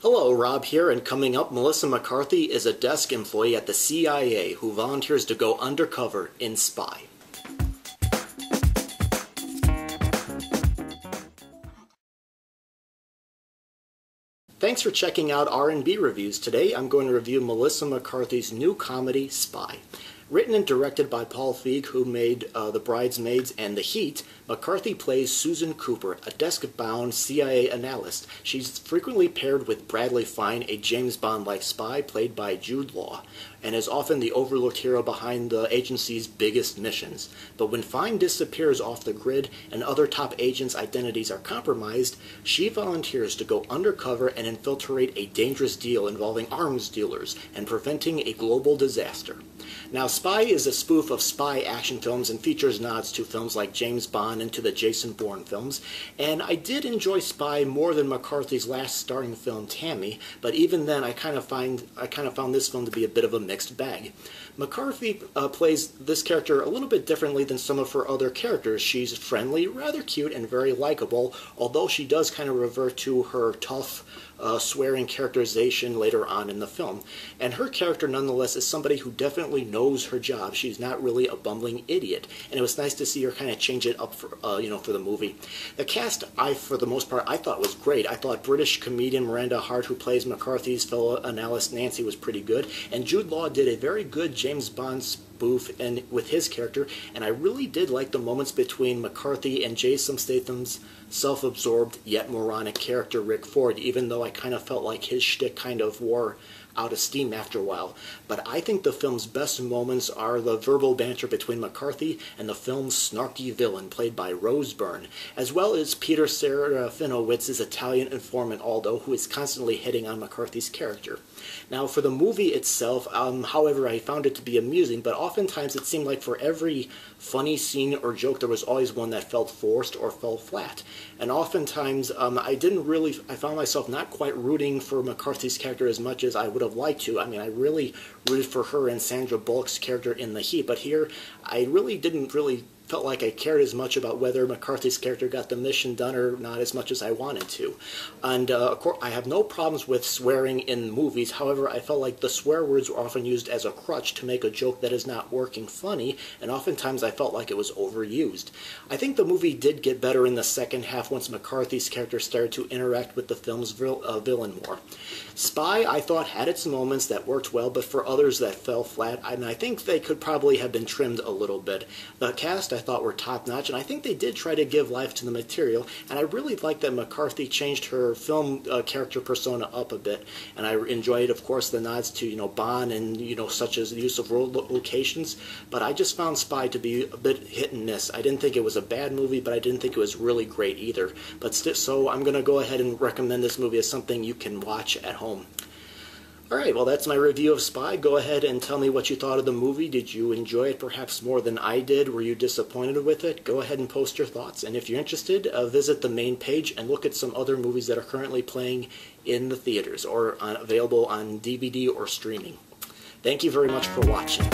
Hello, Rob here, and coming up, Melissa McCarthy is a desk employee at the CIA who volunteers to go undercover in Spy. Thanks for checking out R&B Reviews. Today I'm going to review Melissa McCarthy's new comedy, Spy. Written and directed by Paul Feig, who made The Bridesmaids and The Heat, McCarthy plays Susan Cooper, a desk-bound CIA analyst. She's frequently paired with Bradley Fine, a James Bond-like spy played by Jude Law, and is often the overlooked hero behind the agency's biggest missions. But when Fine disappears off the grid and other top agents' identities are compromised, she volunteers to go undercover and infiltrate a dangerous deal involving arms dealers and preventing a global disaster. Now, Spy is a spoof of spy action films and features nods to films like James Bond and to the Jason Bourne films, and I did enjoy Spy more than McCarthy's last starring film, Tammy, but even then I kind of found this film to be a bit of a mixed bag. McCarthy plays this character a little bit differently than some of her other characters. She's friendly, rather cute, and very likable, although she does kind of revert to her tough, swearing characterization later on in the film. And her character, nonetheless, is somebody who definitely knows her job. She's not really a bumbling idiot, and it was nice to see her kind of change it up for the movie. The cast, for the most part, I thought was great. I thought British comedian Miranda Hart, who plays McCarthy's fellow analyst Nancy, was pretty good, and Jude Law did a very good James Bond spoof with his character, and I really did like the moments between McCarthy and Jason Statham's self-absorbed yet moronic character Rick Ford, even though I kind of felt like his shtick kind of wore out of steam after a while. But I think the film's best moments are the verbal banter between McCarthy and the film's snarky villain, played by Rose Byrne, as well as Peter Serafinowicz's Italian informant Aldo, who is constantly hitting on McCarthy's character. Now, for the movie itself, however, I found it to be amusing, but oftentimes it seemed like for every funny scene or joke, there was always one that felt forced or fell flat. And oftentimes, I found myself not quite rooting for McCarthy's character as much as I would have liked to. I mean, I really rooted for her and Sandra Bullock's character in The Heat, but here, I really didn't felt like I cared as much about whether McCarthy's character got the mission done or not as much as I wanted to. And of course, I have no problems with swearing in movies. However, I felt like the swear words were often used as a crutch to make a joke that is not working funny, and oftentimes I felt like it was overused. I think the movie did get better in the second half once McCarthy's character started to interact with the film's villain more. Spy, I thought, had its moments that worked well, but for others that fell flat, and I think they could probably have been trimmed a little bit. The cast, I thought, were top-notch, and I think they did try to give life to the material, and I really liked that McCarthy changed her film character persona up a bit, and I enjoyed, of course, the nods to, Bond and, such as the use of road locations, but I just found Spy to be a bit hit and miss. I didn't think it was a bad movie, but I didn't think it was really great either. But so I'm going to go ahead and recommend this movie as something you can watch at home. Alright, well, that's my review of Spy. Go ahead and tell me what you thought of the movie. Did you enjoy it perhaps more than I did? Were you disappointed with it? Go ahead and post your thoughts. And if you're interested, visit the main page and look at some other movies that are currently playing in the theaters or available on DVD or streaming. Thank you very much for watching.